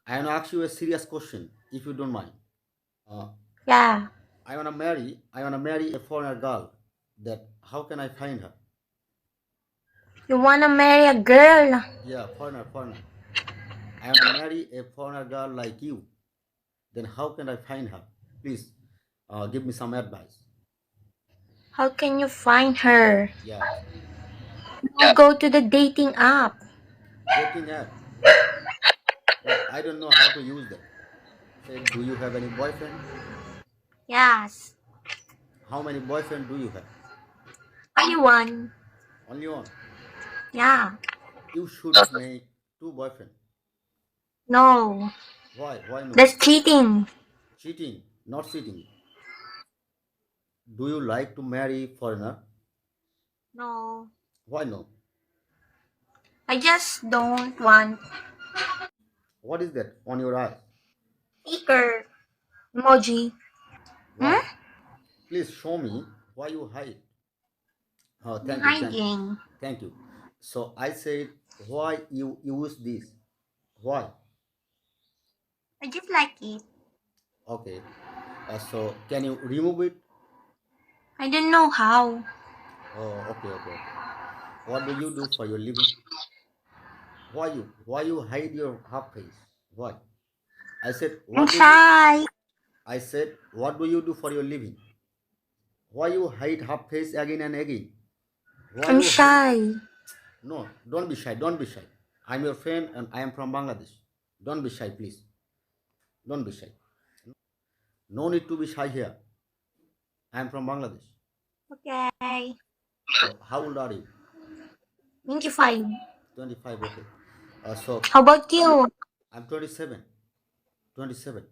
I want to ask you a serious question, if you don't mind. Uh, Yeah. I want to marry a foreigner girl. That how can I find her? You wanna marry a girl? Yeah, foreigner. I want to marry a foreigner girl like you. Then how can I find her? Please, give me some advice. How can you find her? Yeah, You go to the dating app. dating app. But I don't know how to use that. Say, do you have any boyfriend? Yes. How many boyfriend do you have? Only one. Only one. Yeah. You should make two boyfriend. No. Why? Why no? That's cheating. Cheating, not cheating. Do you like to marry foreigner? No. Why no? I just don't want What is that on your eye? sticker emoji. Why? Hmm? Please show me why you hide. Oh, I'm thank hiding. thank you. So I said, why you use this? Why? I just like it. Okay. So can you remove it? I don't know how. Oh, okay. What do you do for your living? Why you hide your half face? Why? I said, I'm what do you? shy. I said, what do you do for your living? Why you hide half face again and again? Why I'm you hide? shy. No, don't be shy. Don't be shy. I'm your friend and I am from Bangladesh. Don't be shy, please. Don't be shy. No need to be shy here. I am from Bangladesh. Okay. So how old are you? 25. 25. Okay. So How about you? I'm 27. 27.